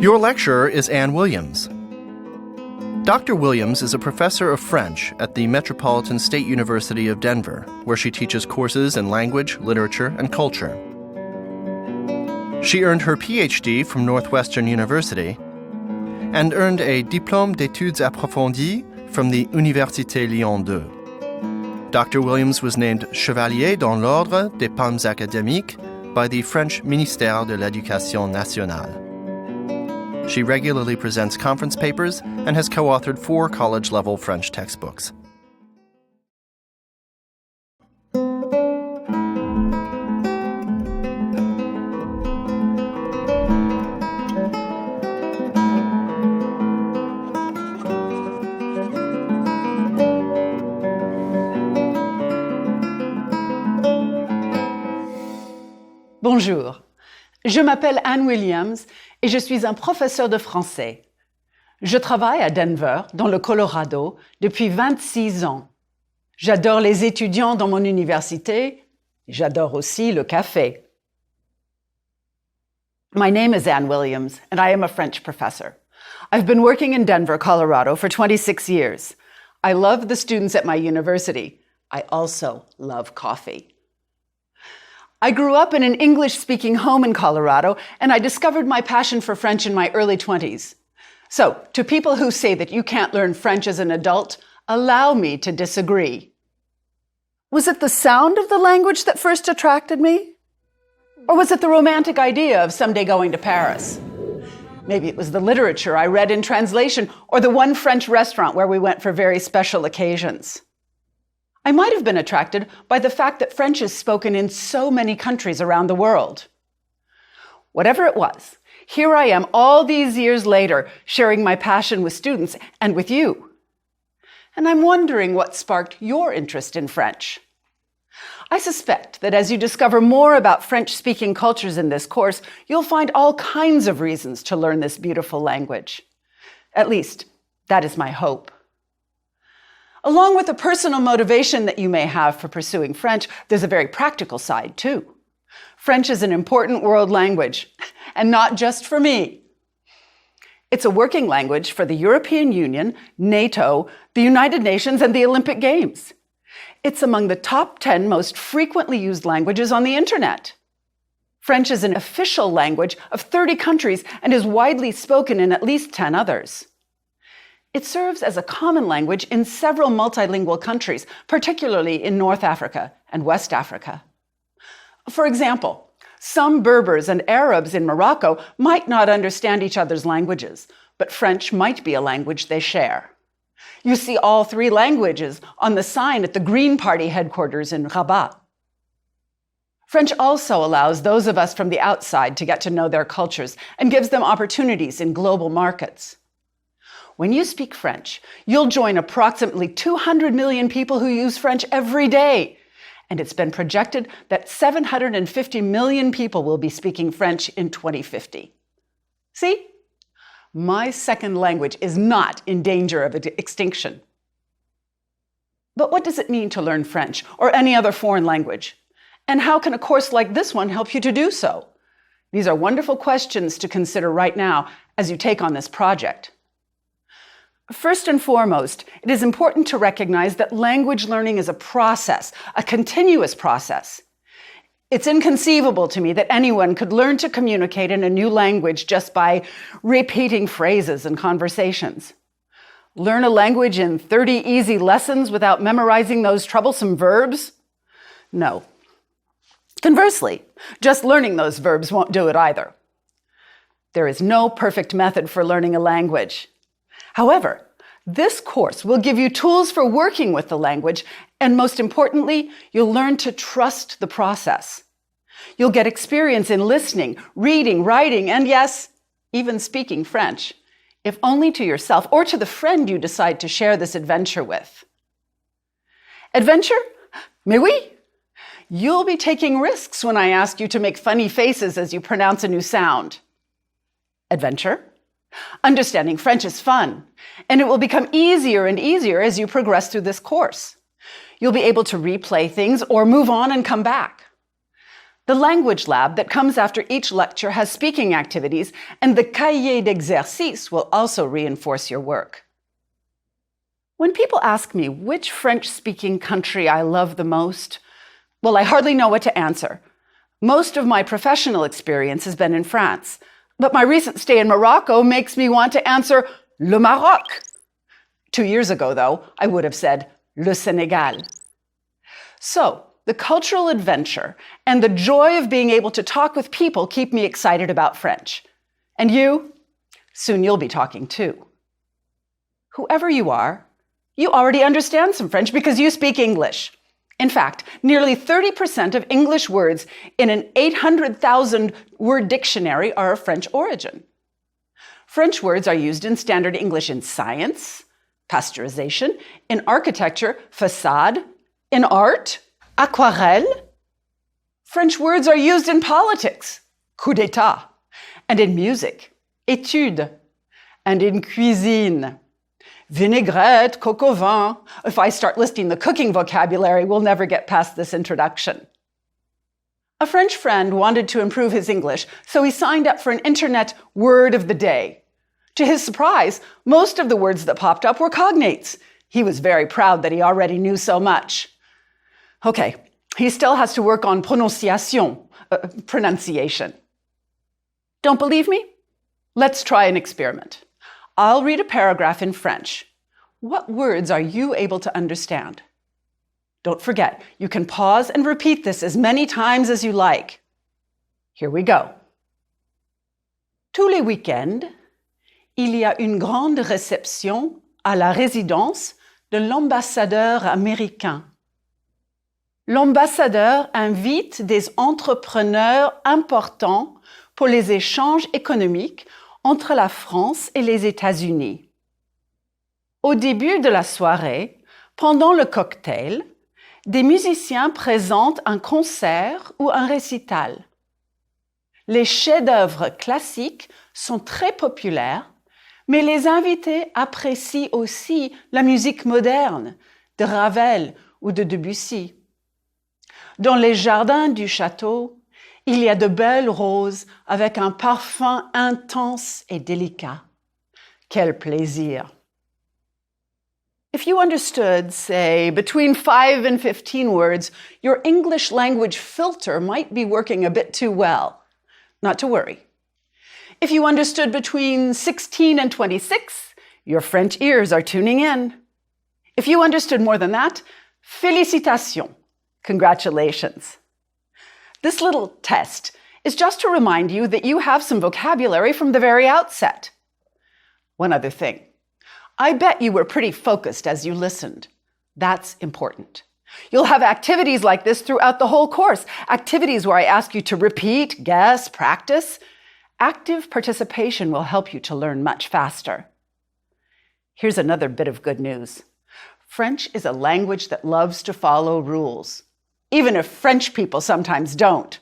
Your lecturer is Anne Williams. Dr. Williams is a professor of French at the Metropolitan State University of Denver, where she teaches courses in language, literature, and culture. She earned her PhD from Northwestern University and earned a Diplôme d'études approfondies from the Université Lyon 2. Dr. Williams was named Chevalier dans l'Ordre des Palmes Académiques by the French Ministère de l'Éducation nationale. She regularly presents conference papers and has co-authored 4 college-level French textbooks. Bonjour, je m'appelle Anne Williams et je suis un professeur de français. Je travaille à Denver, dans le Colorado, depuis 26 ans. J'adore les étudiants dans mon université. J'adore aussi le café. My name is Anne Williams, and I am a French professor. I've been working in Denver, Colorado for 26 years. I love the students at my university. I also love coffee. I grew up in an English-speaking home in Colorado, and I discovered my passion for French in my early 20s. So, to people who say that you can't learn French as an adult, allow me to disagree. Was it the sound of the language that first attracted me? Or was it the romantic idea of someday going to Paris? Maybe it was the literature I read in translation, or the one French restaurant where we went for very special occasions. I might have been attracted by the fact that French is spoken in so many countries around the world. Whatever it was, here I am all these years later, sharing my passion with students and with you. And I'm wondering what sparked your interest in French. I suspect that as you discover more about French-speaking cultures in this course, you'll find all kinds of reasons to learn this beautiful language. At least, that is my hope. Along with the personal motivation that you may have for pursuing French, there's a very practical side, too. French is an important world language, and not just for me. It's a working language for the European Union, NATO, the United Nations, and the Olympic Games. It's among the top 10 most frequently used languages on the internet. French is an official language of 30 countries and is widely spoken in at least 10 others. It serves as a common language in several multilingual countries, particularly in North Africa and West Africa. For example, some Berbers and Arabs in Morocco might not understand each other's languages, but French might be a language they share. You see all 3 languages on the sign at the Green Party headquarters in Rabat. French also allows those of us from the outside to get to know their cultures and gives them opportunities in global markets. When you speak French, you'll join approximately 200 million people who use French every day. And it's been projected that 750 million people will be speaking French in 2050. See? My second language is not in danger of extinction. But what does it mean to learn French or any other foreign language? And how can a course like this one help you to do so? These are wonderful questions to consider right now as you take on this project. First and foremost, it is important to recognize that language learning is a process, a continuous process. It's inconceivable to me that anyone could learn to communicate in a new language just by repeating phrases and conversations. Learn a language in 30 easy lessons without memorizing those troublesome verbs? No. Conversely, just learning those verbs won't do it either. There is no perfect method for learning a language. However, this course will give you tools for working with the language, and most importantly, you'll learn to trust the process. You'll get experience in listening, reading, writing, and yes, even speaking French, if only to yourself or to the friend you decide to share this adventure with. Adventure? Mais oui! You'll be taking risks when I ask you to make funny faces as you pronounce a new sound. Adventure? Understanding French is fun, and it will become easier and easier as you progress through this course. You'll be able to replay things or move on and come back. The language lab that comes after each lecture has speaking activities, and the cahier d'exercice will also reinforce your work. When people ask me which French-speaking country I love the most, well, I hardly know what to answer. Most of my professional experience has been in France, but my recent stay in Morocco makes me want to answer Le Maroc. 2 years ago, though, I would have said Le Sénégal. So, the cultural adventure and the joy of being able to talk with people keep me excited about French. And you? Soon you'll be talking too. Whoever you are, you already understand some French because you speak English. In fact, nearly 30% of English words in an 800,000 word dictionary are of French origin. French words are used in standard English in science, pasteurization, in architecture, facade, in art, aquarelle. French words are used in politics, coup d'état, and in music, étude, and in cuisine, vinaigrette, coq au vin. If I start listing the cooking vocabulary, we'll never get past this introduction. A French friend wanted to improve his English, so he signed up for an internet word of the day. To his surprise, most of the words that popped up were cognates. He was very proud that he already knew so much. Okay, he still has to work on pronunciation. Don't believe me? Let's try an experiment. I'll read a paragraph in French. What words are you able to understand? Don't forget, you can pause and repeat this as many times as you like. Here we go. Tous les week-ends, il y a une grande réception à la résidence de l'ambassadeur américain. L'ambassadeur invite des entrepreneurs importants pour les échanges économiques entre la France et les États-Unis. Au début de la soirée, pendant le cocktail, des musiciens présentent un concert ou un récital. Les chefs-d'œuvre classiques sont très populaires, mais les invités apprécient aussi la musique moderne de Ravel ou de Debussy. Dans les jardins du château, il y a de belles roses avec un parfum intense et délicat. Quel plaisir! If you understood, say, between 5 and 15 words, your English language filter might be working a bit too well. Not to worry. If you understood between 16 and 26, your French ears are tuning in. If you understood more than that, félicitations. Congratulations. This little test is just to remind you that you have some vocabulary from the very outset. One other thing. I bet you were pretty focused as you listened. That's important. You'll have activities like this throughout the whole course. Activities where I ask you to repeat, guess, practice. Active participation will help you to learn much faster. Here's another bit of good news. French is a language that loves to follow rules, even if French people sometimes don't.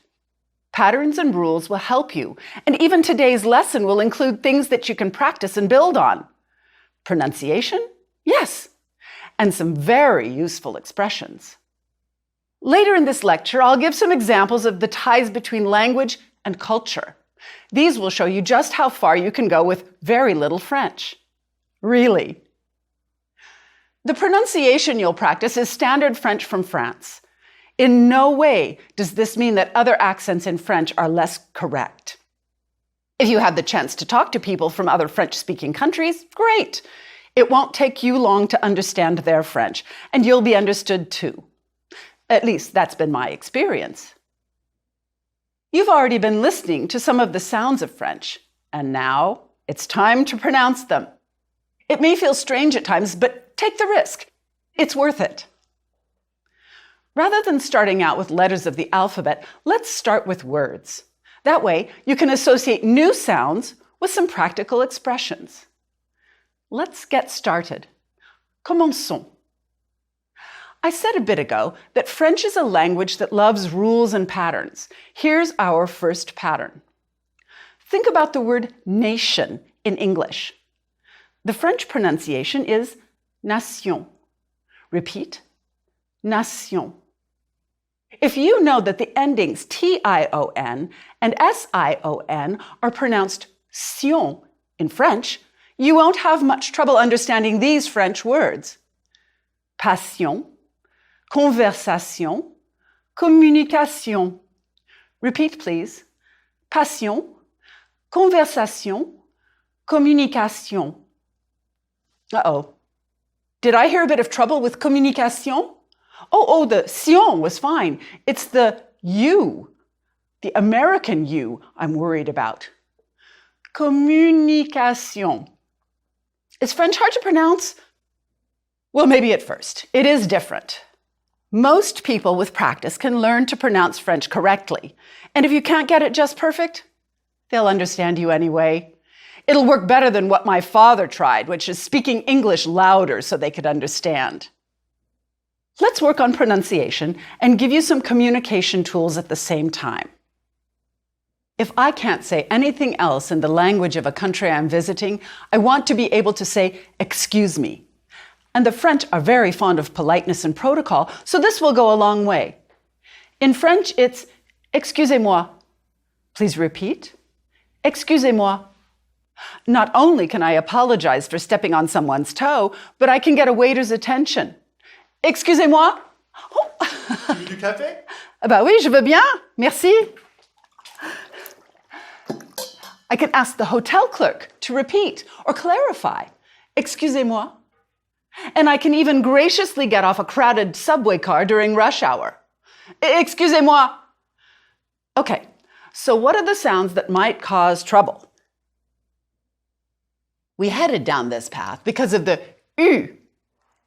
Patterns and rules will help you, and even today's lesson will include things that you can practice and build on. Pronunciation? Yes. And some very useful expressions. Later in this lecture, I'll give some examples of the ties between language and culture. These will show you just how far you can go with very little French. Really. The pronunciation you'll practice is standard French from France. In no way does this mean that other accents in French are less correct. If you have the chance to talk to people from other French-speaking countries, great. It won't take you long to understand their French, and you'll be understood too. At least that's been my experience. You've already been listening to some of the sounds of French, and now it's time to pronounce them. It may feel strange at times, but take the risk. It's worth it. Rather than starting out with letters of the alphabet, let's start with words. That way, you can associate new sounds with some practical expressions. Let's get started. Commençons. I said a bit ago that French is a language that loves rules and patterns. Here's our first pattern. Think about the word nation in English. The French pronunciation is nation. Repeat, nation. If you know that the endings T-I-O-N and S-I-O-N are pronounced sion in French, you won't have much trouble understanding these French words. Passion, conversation, communication. Repeat, please. Passion, conversation, communication. Uh-oh. Did I hear a bit of trouble with communication? Oh, the sion was fine. It's the U, the American U, I'm worried about. Communication. Is French hard to pronounce? Well, maybe at first. It is different. Most people with practice can learn to pronounce French correctly. And if you can't get it just perfect, they'll understand you anyway. It'll work better than what my father tried, which is speaking English louder so they could understand. Let's work on pronunciation and give you some communication tools at the same time. If I can't say anything else in the language of a country I'm visiting, I want to be able to say, excuse me. And the French are very fond of politeness and protocol, so this will go a long way. In French, it's excusez-moi. Please repeat. Excusez-moi. Not only can I apologize for stepping on someone's toe, but I can get a waiter's attention. Excusez-moi. Oh. Tu veux du café? Bah oui, je veux bien. Merci. I can ask the hotel clerk to repeat or clarify. Excusez-moi. And I can even graciously get off a crowded subway car during rush hour. Excusez-moi. Okay, so what are the sounds that might cause trouble? We headed down this path because of the U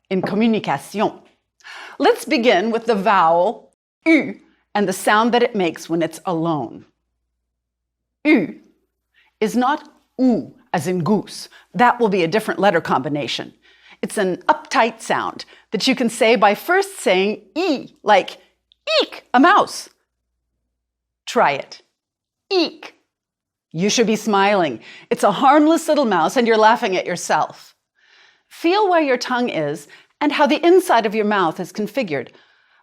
in communication. Let's begin with the vowel U and the sound that it makes when it's alone. U is not oo as in goose. That will be a different letter combination. It's an uptight sound that you can say by first saying E, like eek, a mouse. Try it. Eek. You should be smiling. It's a harmless little mouse and you're laughing at yourself. Feel where your tongue is and how the inside of your mouth is configured.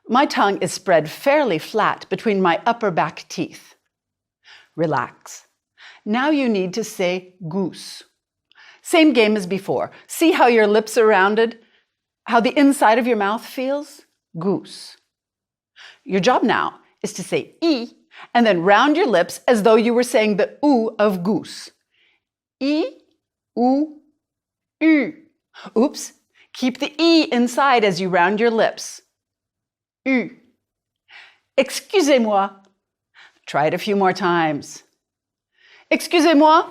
My tongue is spread fairly flat between my upper back teeth. Relax. Now you need to say goose. Same game as before. See how your lips are rounded? How the inside of your mouth feels? Goose. Your job now is to say E and then round your lips as though you were saying the oo of goose. E, oo, U. Oops. Keep the E inside as you round your lips. U. Excusez-moi. Try it a few more times. Excusez-moi.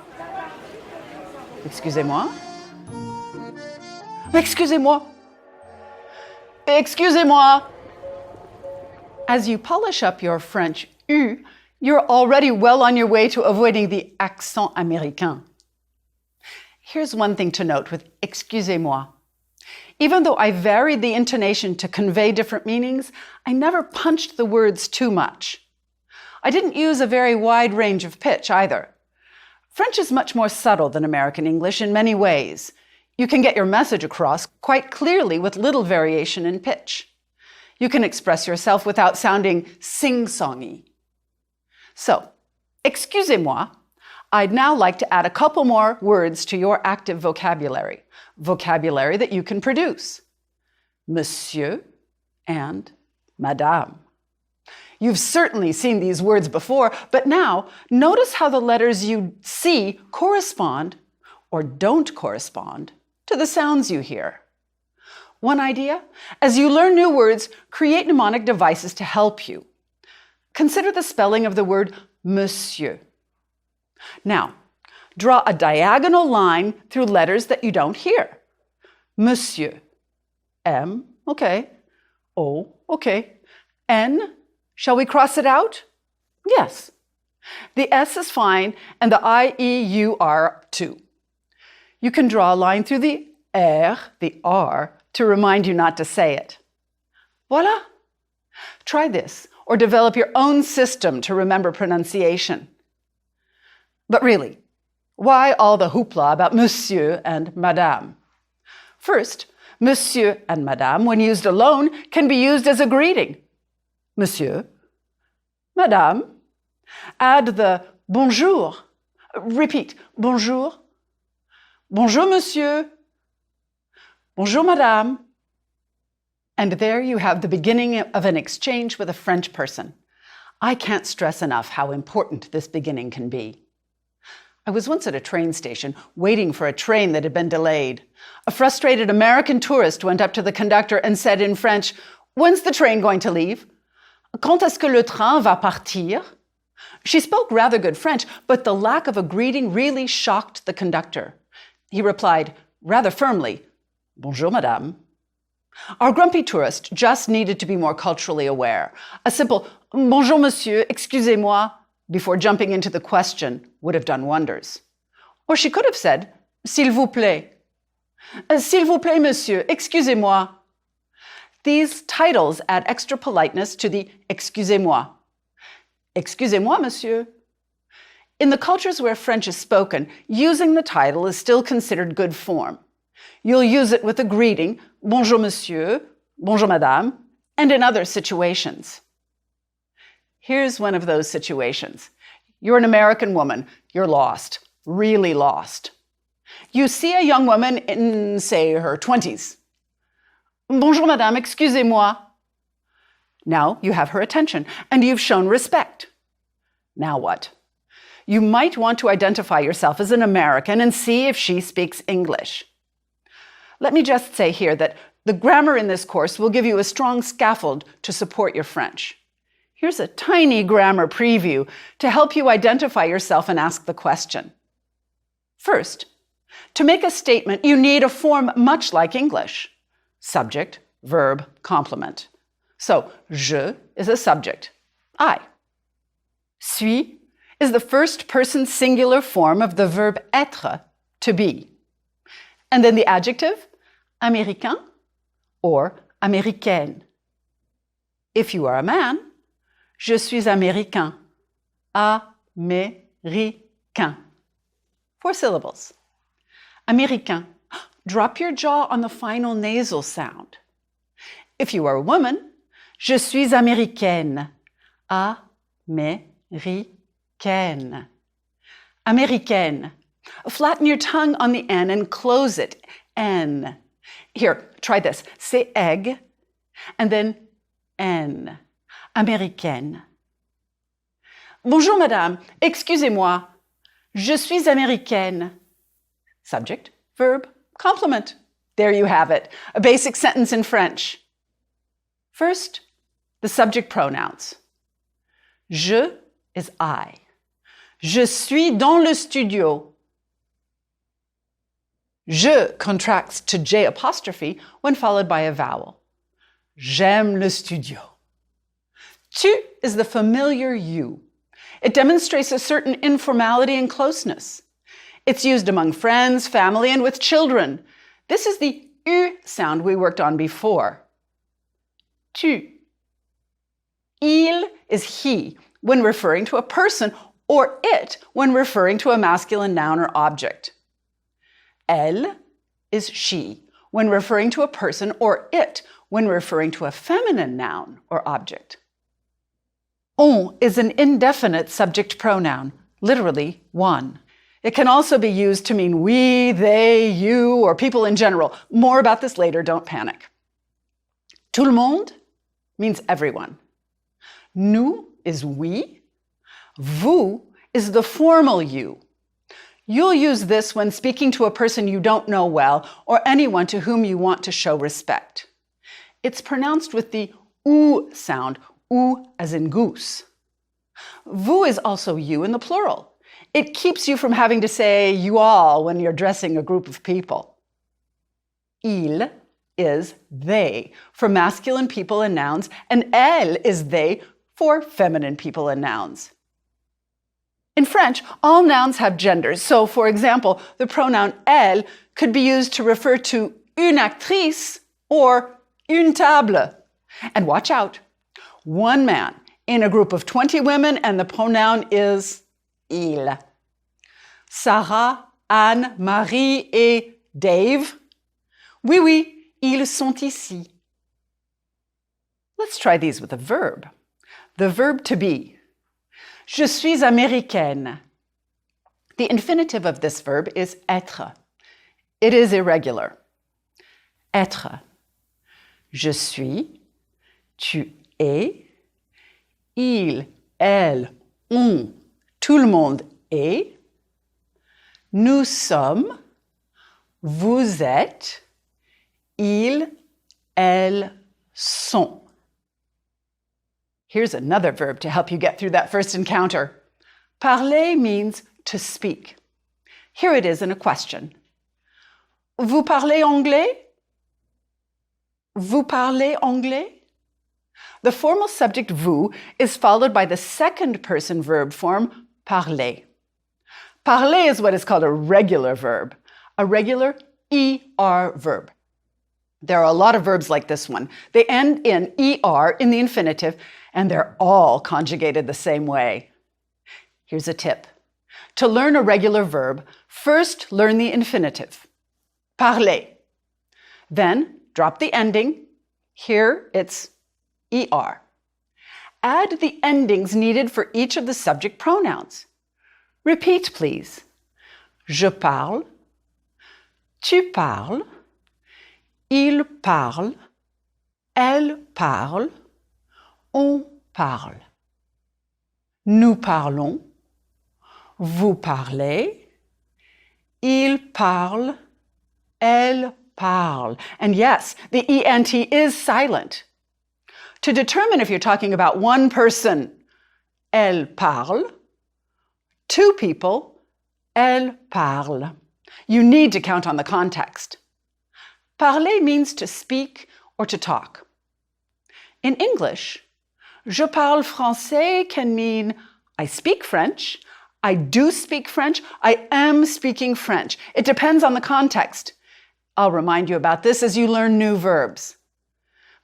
Excusez-moi. Excusez-moi. Excusez-moi. As you polish up your French U, you're already well on your way to avoiding the accent américain. Here's one thing to note with excusez-moi. Even though I varied the intonation to convey different meanings, I never punched the words too much. I didn't use a very wide range of pitch either. French is much more subtle than American English in many ways. You can get your message across quite clearly with little variation in pitch. You can express yourself without sounding sing-songy. So, excusez-moi, I'd now like to add a couple more words to your active vocabulary, vocabulary that you can produce. Monsieur and Madame. You've certainly seen these words before, but now notice how the letters you see correspond or don't correspond to the sounds you hear. One idea? As you learn new words, create mnemonic devices to help you. Consider the spelling of the word monsieur. Now, draw a diagonal line through letters that you don't hear. Monsieur. M, okay. O, okay. N, shall we cross it out? Yes. The S is fine, and the I, E, U, R too. You can draw a line through the R, the R, to remind you not to say it. Voila! Try this, or develop your own system to remember pronunciation. But really, why all the hoopla about monsieur and madame? First, monsieur and madame, when used alone, can be used as a greeting. Monsieur, Madame. Add the bonjour. Repeat, bonjour. Bonjour, monsieur. Bonjour, madame. And there you have the beginning of an exchange with a French person. I can't stress enough how important this beginning can be. I was once at a train station waiting for a train that had been delayed. A frustrated American tourist went up to the conductor and said in French, "When's the train going to leave? Quand est-ce que le train va partir?" She spoke rather good French, but the lack of a greeting really shocked the conductor. He replied, rather firmly, "Bonjour, madame." Our grumpy tourist just needed to be more culturally aware. A simple, "Bonjour, monsieur, excusez-moi," before jumping into the question would have done wonders. Or she could have said, "S'il vous plaît." "S'il vous plaît, monsieur, excusez-moi." These titles add extra politeness to the "excusez-moi." "Excusez-moi, monsieur." In the cultures where French is spoken, using the title is still considered good form. You'll use it with a greeting, "Bonjour, monsieur," "Bonjour, madame," and in other situations. Here's one of those situations. You're an American woman. You're lost, really lost. You see a young woman in, say, her 20s. "Bonjour, madame, excusez-moi." Now you have her attention, and you've shown respect. Now what? You might want to identify yourself as an American and see if she speaks English. Let me just say here that the grammar in this course will give you a strong scaffold to support your French. Here's a tiny grammar preview to help you identify yourself and ask the question. First, to make a statement, you need a form much like English. Subject, verb, complement. So, je is a subject, I. Suis is the first person singular form of the verb être, to be. And then the adjective, américain or américaine. If you are a man, je suis américain, américain. 4 syllables. Américain. Drop your jaw on the final nasal sound. If you are a woman, je suis américaine, américaine. Américaine. Flatten your tongue on the N and close it, N. Here, try this. Say egg, and then N. Américaine. Bonjour, madame. Excusez-moi. Je suis américaine. Subject, verb, complement. There you have it, a basic sentence in French. First, the subject pronouns. Je is I. Je suis dans le studio. Je contracts to J apostrophe when followed by a vowel. J'aime le studio. Tu is the familiar you. It demonstrates a certain informality and closeness. It's used among friends, family, and with children. This is the U sound we worked on before. Tu. Il is he when referring to a person, or it when referring to a masculine noun or object. Elle is she when referring to a person, or it when referring to a feminine noun or object. On is an indefinite subject pronoun, literally one. It can also be used to mean we, they, you, or people in general. More about this later, don't panic. Tout le monde means everyone. Nous is we. Vous is the formal you. You'll use this when speaking to a person you don't know well or anyone to whom you want to show respect. It's pronounced with the oo sound, oo as in goose. Vous is also you in the plural. It keeps you from having to say you all when you're addressing a group of people. Il is they for masculine people and nouns, and elle is they for feminine people and nouns. In French, all nouns have genders. So, for example, the pronoun elle could be used to refer to une actrice or une table. And watch out, one man in a group of 20 women, and the pronoun is il. Sarah, Anne, Marie et Dave. Oui, ils sont ici. Let's try these with a verb. The verb to be. Je suis américaine. The infinitive of this verb is être. It is irregular. Être. Je suis, tu es, il, elle, on, tout le monde est, nous sommes, vous êtes, ils, elles sont. Here's another verb to help you get through that first encounter. Parler means to speak. Here it is in a question. Vous parlez anglais? Vous parlez anglais? The formal subject vous is followed by the second person verb form parler. Parler is what is called a regular verb, a regular ER verb. There are a lot of verbs like this one. They end in ER in the infinitive, and they're all conjugated the same way. Here's a tip. To learn a regular verb, first learn the infinitive. Parler. Then drop the ending. Here it's ER. Add the endings needed for each of the subject pronouns. Repeat, please. Je parle. Tu parles. Il parle. Elle parle. On parle. Nous parlons. Vous parlez. Il parle. Elle parle. And yes, the ENT is silent. To determine if you're talking about one person, elle parle. Two people, elle parle. You need to count on the context. Parler means to speak or to talk. In English, je parle français can mean I speak French, I do speak French, I am speaking French. It depends on the context. I'll remind you about this as you learn new verbs.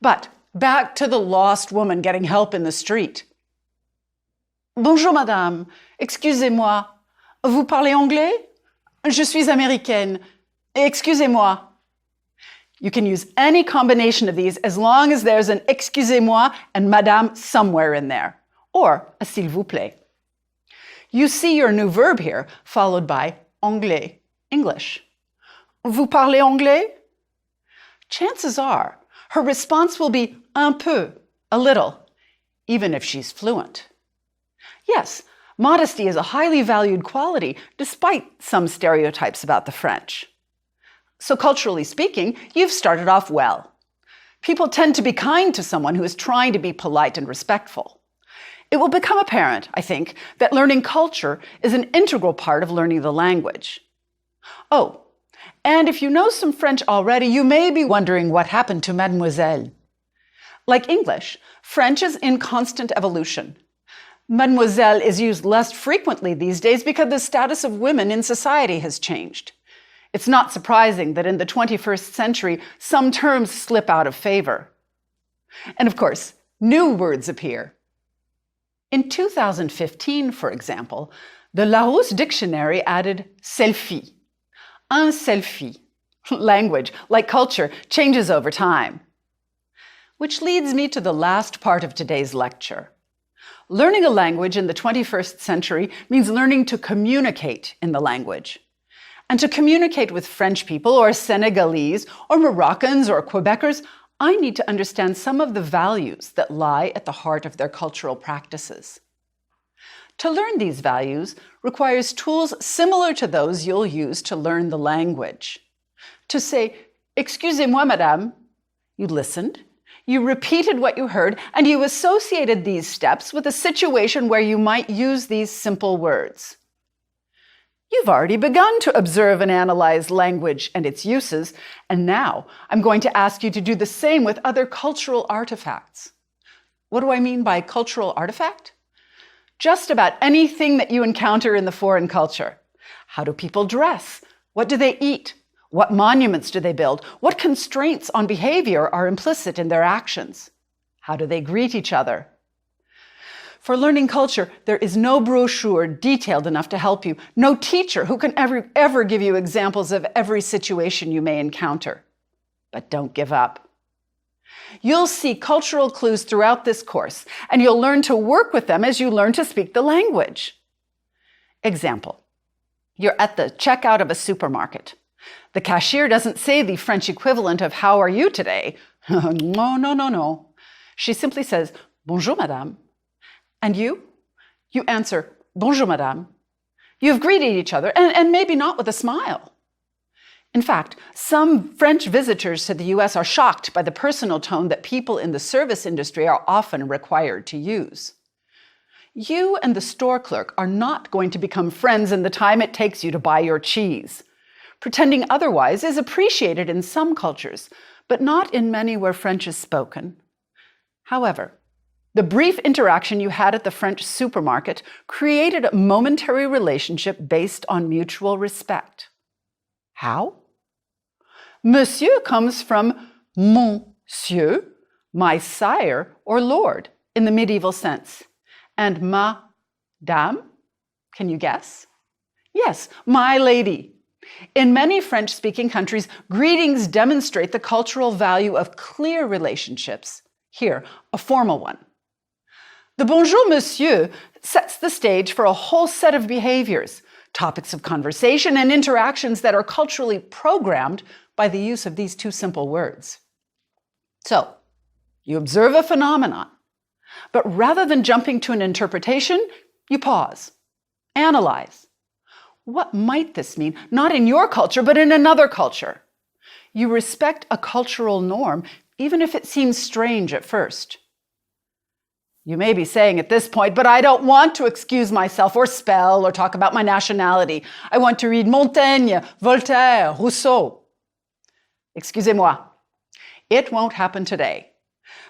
But back to the lost woman getting help in the street. Bonjour madame, excusez-moi, vous parlez anglais? Je suis américaine, excusez-moi. You can use any combination of these as long as there's an excusez-moi and madame somewhere in there, or a s'il vous plaît. You see your new verb here, followed by anglais, English. Vous parlez anglais? Chances are her response will be un peu, a little, even if she's fluent. Yes, modesty is a highly valued quality, despite some stereotypes about the French. So culturally speaking, you've started off well. People tend to be kind to someone who is trying to be polite and respectful. It will become apparent, I think, that learning culture is an integral part of learning the language. Oh, and if you know some French already, you may be wondering what happened to mademoiselle. Like English, French is in constant evolution. Mademoiselle is used less frequently these days because the status of women in society has changed. It's not surprising that in the 21st century, some terms slip out of favor. And of course, new words appear. In 2015, for example, the Larousse Dictionary added selfie. Un selfie. Language, like culture, changes over time. Which leads me to the last part of today's lecture. Learning a language in the 21st century means learning to communicate in the language. And to communicate with French people or Senegalese or Moroccans or Quebecers, I need to understand some of the values that lie at the heart of their cultural practices. To learn these values requires tools similar to those you'll use to learn the language. To say, excusez-moi, madame, you listened, you repeated what you heard, and you associated these steps with a situation where you might use these simple words. You've already begun to observe and analyze language and its uses, and now I'm going to ask you to do the same with other cultural artifacts. What do I mean by cultural artifact? Just about anything that you encounter in the foreign culture. How do people dress? What do they eat? What monuments do they build? What constraints on behavior are implicit in their actions? How do they greet each other? For learning culture, there is no brochure detailed enough to help you, no teacher who can ever give you examples of every situation you may encounter. But don't give up. You'll see cultural clues throughout this course, and you'll learn to work with them as you learn to speak the language. Example. You're at the checkout of a supermarket. The cashier doesn't say the French equivalent of "How are you today?" No. She simply says, "Bonjour, madame." And you? You answer, "Bonjour, madame." You've greeted each other, and maybe not with a smile. In fact, some French visitors to the US are shocked by the personal tone that people in the service industry are often required to use. You and the store clerk are not going to become friends in the time it takes you to buy your cheese. Pretending otherwise is appreciated in some cultures, but not in many where French is spoken. However, the brief interaction you had at the French supermarket created a momentary relationship based on mutual respect. How? Monsieur comes from monsieur, my sire or lord, in the medieval sense. And madame, can you guess? Yes, my lady. In many French-speaking countries, greetings demonstrate the cultural value of clear relationships. Here, a formal one. The bonjour monsieur sets the stage for a whole set of behaviors, topics of conversation and interactions that are culturally programmed by the use of these two simple words. So, you observe a phenomenon, but rather than jumping to an interpretation, you pause, analyze. What might this mean, not in your culture, but in another culture? You respect a cultural norm, even if it seems strange at first. You may be saying at this point, but I don't want to excuse myself or spell or talk about my nationality. I want to read Montaigne, Voltaire, Rousseau. Excusez-moi. It won't happen today.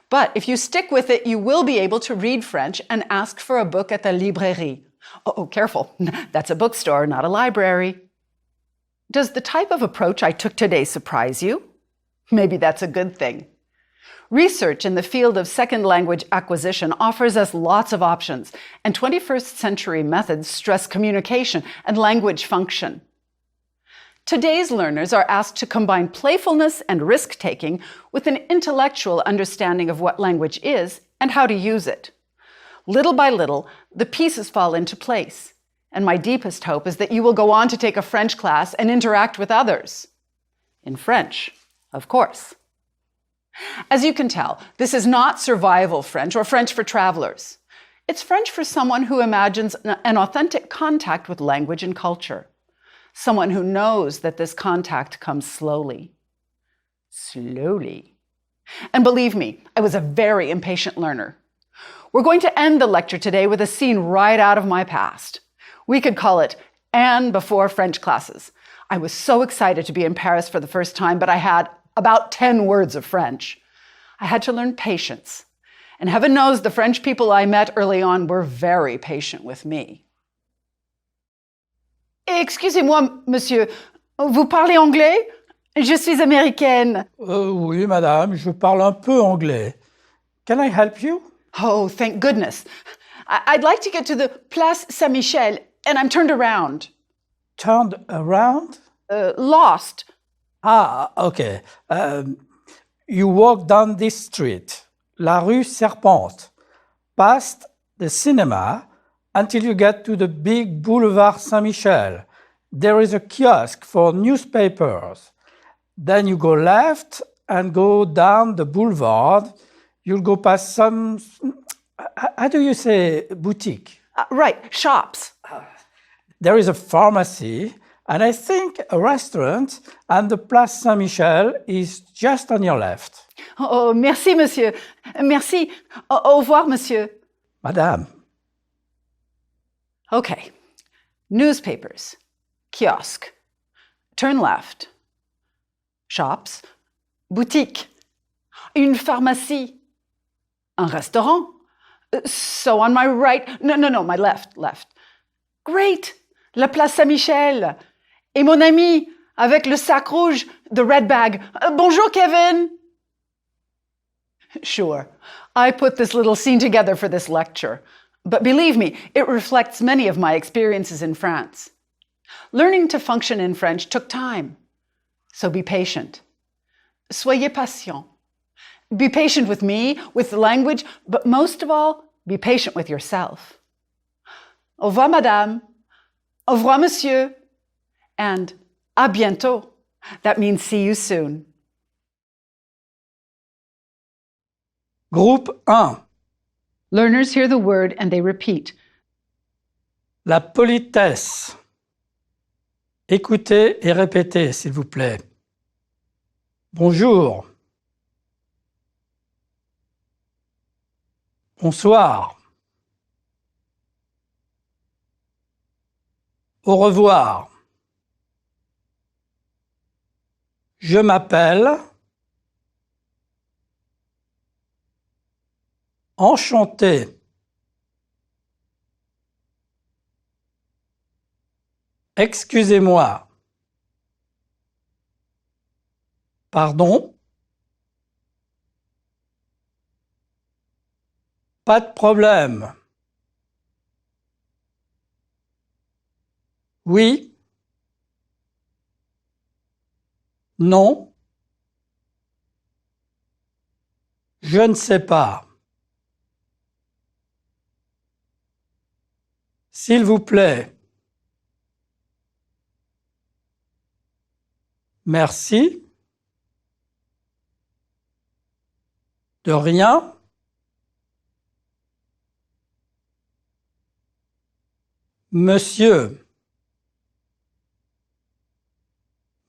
But if you stick with it, you will be able to read French and ask for a book at the librairie. Oh, careful. That's a bookstore, not a library. Does the type of approach I took today surprise you? Maybe that's a good thing. Research in the field of second language acquisition offers us lots of options, and 21st century methods stress communication and language function. Today's learners are asked to combine playfulness and risk-taking with an intellectual understanding of what language is and how to use it. Little by little, the pieces fall into place, and my deepest hope is that you will go on to take a French class and interact with others. In French, of course. As you can tell, this is not survival French or French for travelers. It's French for someone who imagines an authentic contact with language and culture. Someone who knows that this contact comes slowly. Slowly. And believe me, I was a very impatient learner. We're going to end the lecture today with a scene right out of my past. We could call it Anne before French classes. I was so excited to be in Paris for the first time, but I had about 10 words of French. I had to learn patience. And heaven knows the French people I met early on were very patient with me. Excusez-moi, monsieur, vous parlez anglais? Je suis américaine. Oui, madame, je parle un peu anglais. Can I help you? Oh, thank goodness. I'd like to get to the Place Saint-Michel, and I'm turned around. Turned around? Lost. Ah, okay. You walk down this street, la rue Serpente, past the cinema, until you get to the big Boulevard Saint-Michel. There is a kiosk for newspapers. Then you go left and go down the boulevard. You'll go past some, how do you say, boutique? Right, shops. There is a pharmacy, and I think a restaurant, and the Place Saint-Michel is just on your left. Oh, merci, monsieur. Merci. Au revoir, monsieur. Madame. Okay. Newspapers. Kiosk. Turn left. Shops. Boutique. Une pharmacie. Un restaurant. So on my right, no, my left. Great! La Place Saint-Michel. Et mon ami, avec le sac rouge, the red bag. Bonjour, Kevin. Sure, I put this little scene together for this lecture. But believe me, it reflects many of my experiences in France. Learning to function in French took time. So be patient. Soyez patient. Be patient with me, with the language, but most of all, be patient with yourself. Au revoir, madame. Au revoir, monsieur. And à bientôt. That means see you soon. Groupe 1. Learners hear the word and they repeat. La politesse. Écoutez et répétez, s'il vous plaît. Bonjour. Bonsoir. Au revoir. Je m'appelle. Enchanté. Excusez-moi. Pardon? Pas de problème. Oui? Non? Je ne sais pas. S'il vous plaît. Merci. De rien. Monsieur.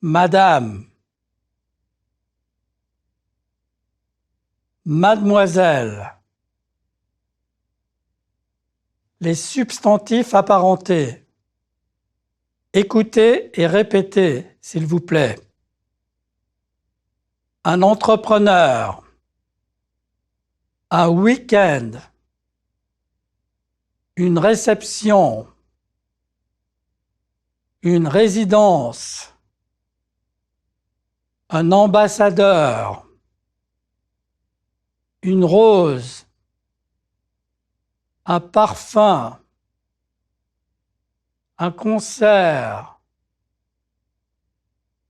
Madame. Mademoiselle. Les substantifs apparentés. Écoutez et répétez, s'il vous plaît. Un entrepreneur. Un week-end. Une réception. Une résidence. Un ambassadeur. Une rose. Un parfum. Un concert.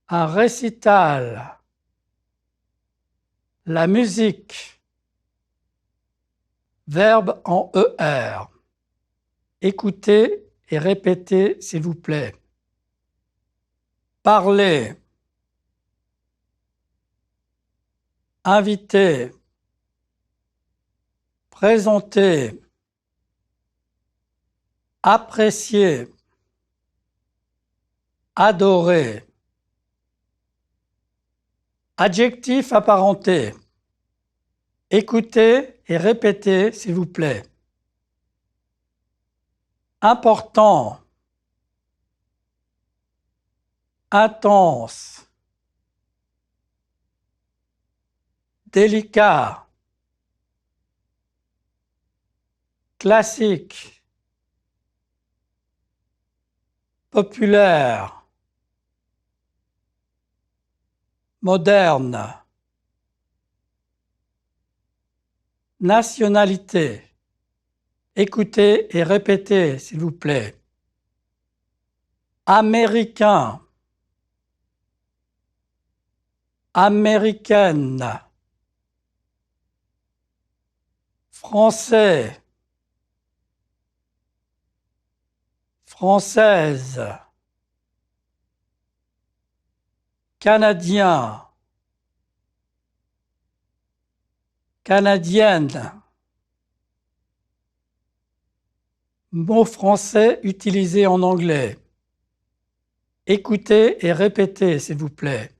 Un récital. La musique. Verbe en ER. Écoutez et répétez, s'il vous plaît. Parler. Inviter. Présenter. Apprécier. Adorer. Adjectif apparenté. Écoutez et répétez, s'il vous plaît. Important. Intense. Délicat. Classique. Populaire. Moderne. Nationalité. Écoutez et répétez, s'il vous plaît. Américain. Américaine. Français. Française. Canadien. Canadienne. Mot français utilisé en anglais. Écoutez et répétez, s'il vous plaît.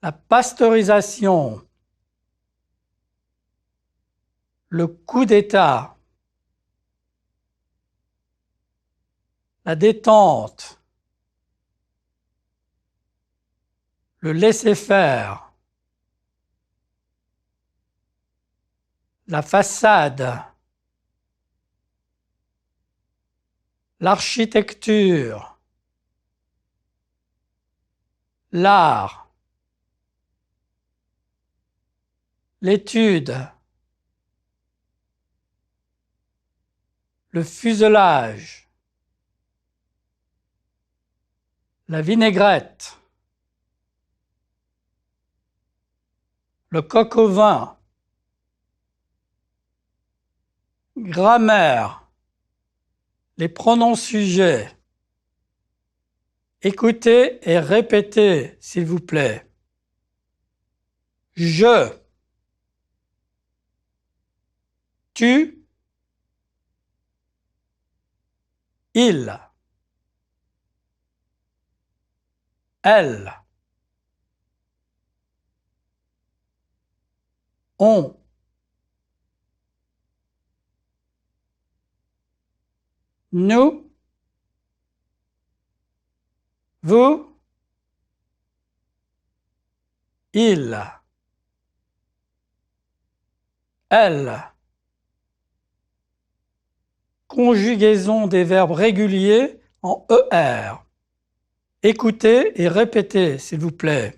La pasteurisation. Le coup d'État. La détente. Le laisser-faire. La façade. L'architecture. L'art. L'étude. Le fuselage. La vinaigrette. le coq au vin. Grammaire, les pronoms sujets. Écoutez et répétez, s'il vous plaît. Je, tu, il, elle, on, nous, vous, il, elle. Conjugaison des verbes réguliers en ER. Écoutez et répétez, s'il vous plaît.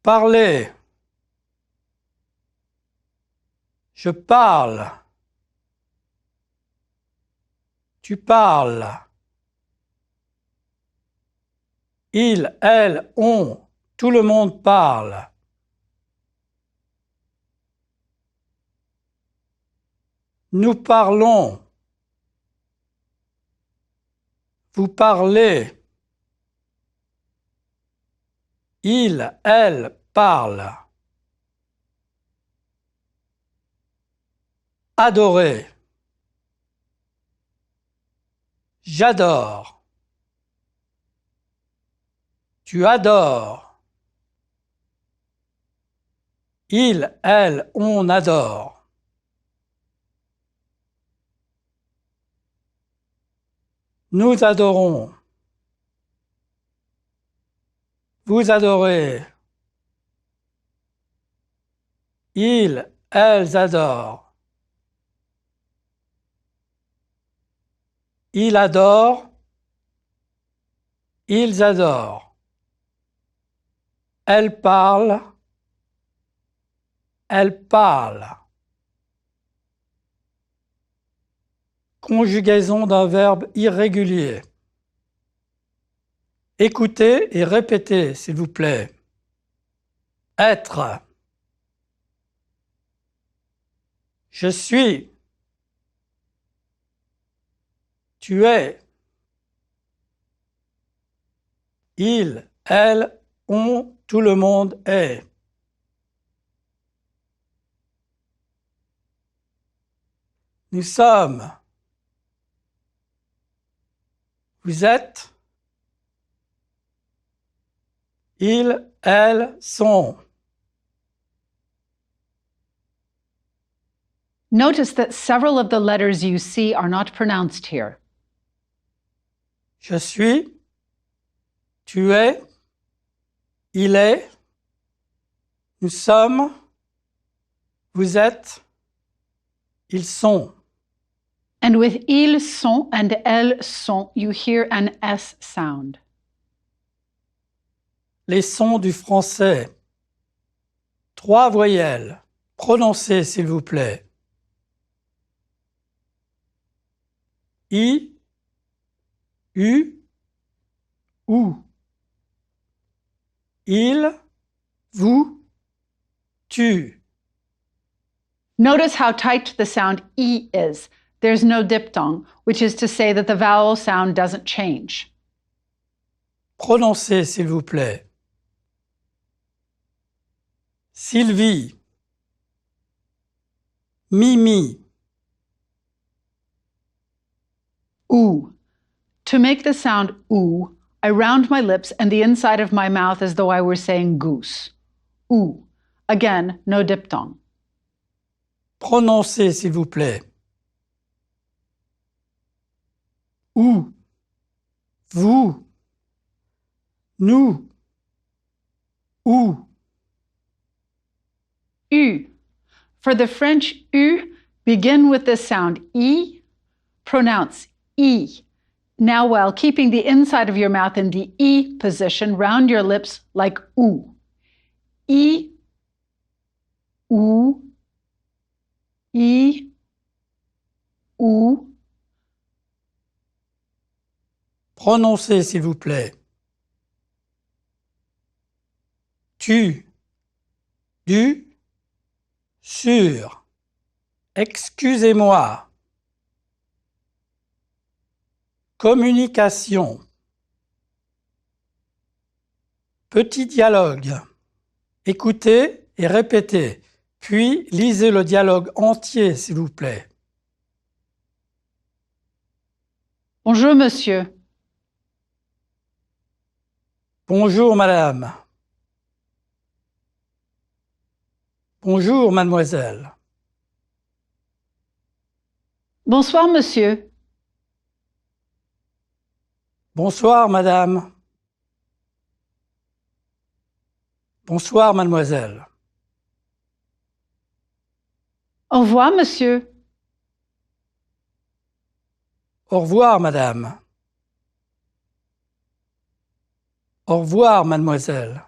Parler. Je parle. Tu parles. Il, elle, on, tout le monde parle. Nous parlons. Vous parlez. Il, elle parle. Adorer. J'adore. Tu adores. Il, elle, on adore. Nous adorons. Vous adorez. Ils, elles adorent. Il adore. Ils adorent. Elle parle. Elle parle. Conjugaison d'un verbe irrégulier. Écoutez et répétez, s'il vous plaît. Être. Je suis. Tu es. Il, elle, on, tout le monde est. Nous sommes. Vous êtes. Ils, elles sont. Notice that several of the letters you see are not pronounced here. Je suis. Tu es. Il est. Nous sommes. Vous êtes. Ils sont. And with ils sont and elles sont, you hear an S sound. Les sons du français. 3 voyelles. Prononcez, s'il vous plaît. I, U, ou. Il, vous, tu. Notice how tight the sound E is. There's no diphthong, which is to say that the vowel sound doesn't change. Prononcez, s'il vous plaît. Sylvie, Mimi. Ooh. To make the sound ooh, I round my lips and the inside of my mouth as though I were saying goose. Ooh. Again, no diphthong. Prononcez, s'il vous plaît. Où, vous, nous, où. U. For the French U, begin with the sound E, pronounce E. Now, while keeping the inside of your mouth in the E position, round your lips like OO. E, OO, E, OO. Prononcez, s'il vous plaît. tu, du, sur. Excusez-moi. Communication. Petit dialogue. Écoutez et répétez, puis lisez le dialogue entier, s'il vous plaît. Bonjour, monsieur. Bonjour, madame. Bonjour, mademoiselle. Bonsoir, monsieur. Bonsoir, madame. Bonsoir, mademoiselle. Au revoir, monsieur. Au revoir, madame. Au revoir, mademoiselle.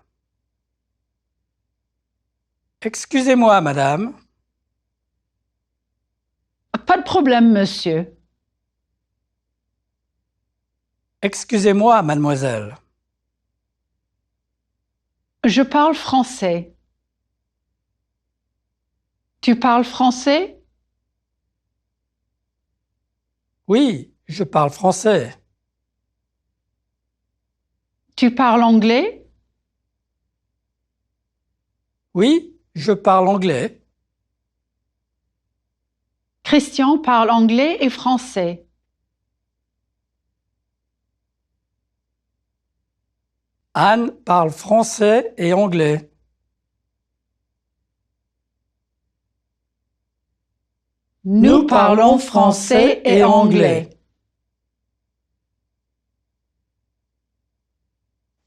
Excusez-moi, madame. Pas de problème, monsieur. Excusez-moi, mademoiselle. Je parle français. Tu parles français? Oui, je parle français. Tu parles anglais? Oui, je parle anglais. Christian parle anglais et français. Anne parle français et anglais. Nous parlons français et anglais.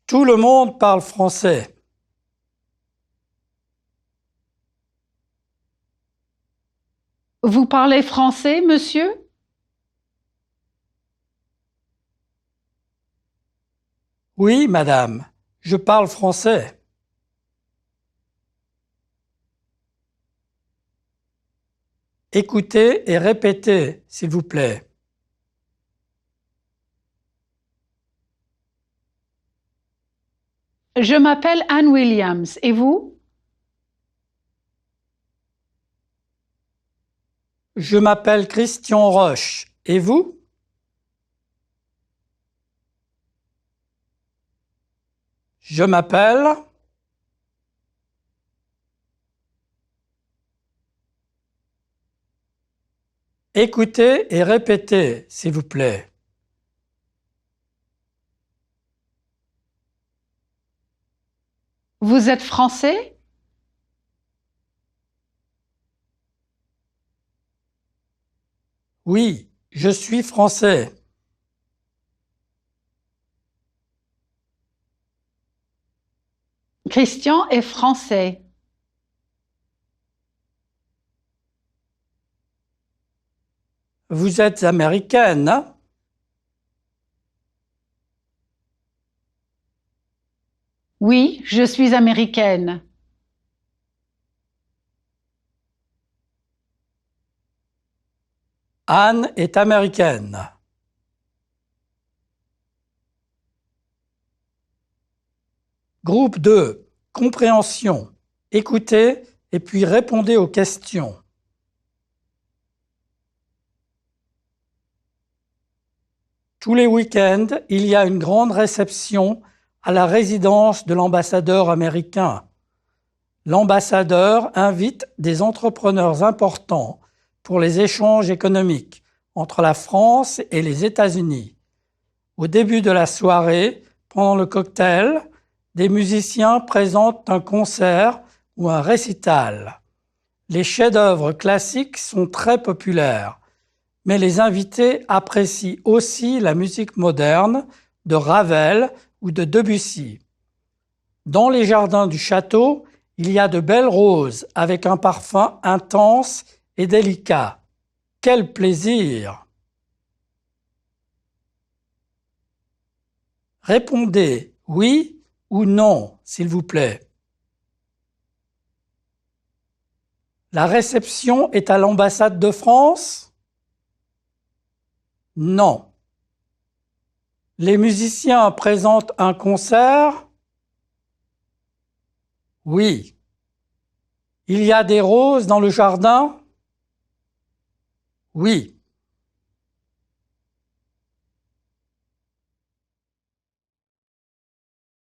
Tout le monde parle français. Vous parlez français, monsieur? Oui, madame, je parle français. Écoutez et répétez, s'il vous plaît. Je m'appelle Anne Williams. Et vous? Je m'appelle Christian Roche. Et vous? Je m'appelle... Écoutez et répétez, s'il vous plaît. Vous êtes français? Oui, je suis français. Christian est français. Vous êtes américaine, hein? Oui, je suis américaine. Anne est américaine. Groupe 2. Compréhension. Écoutez et puis répondez aux questions. Tous les week-ends, il y a une grande réception à la résidence de l'ambassadeur américain. L'ambassadeur invite des entrepreneurs importants pour les échanges économiques entre la France et les États-Unis. Au début de la soirée, pendant le cocktail, des musiciens présentent un concert ou un récital. Les chefs-d'œuvre classiques sont très populaires, mais les invités apprécient aussi la musique moderne de Ravel ou de Debussy. Dans les jardins du château, il y a de belles roses avec un parfum intense et délicat. Quel plaisir! Répondez oui ou non, s'il vous plaît. La réception est à l'ambassade de France? Non. Les musiciens présentent un concert? Oui. Il y a des roses dans le jardin? Oui.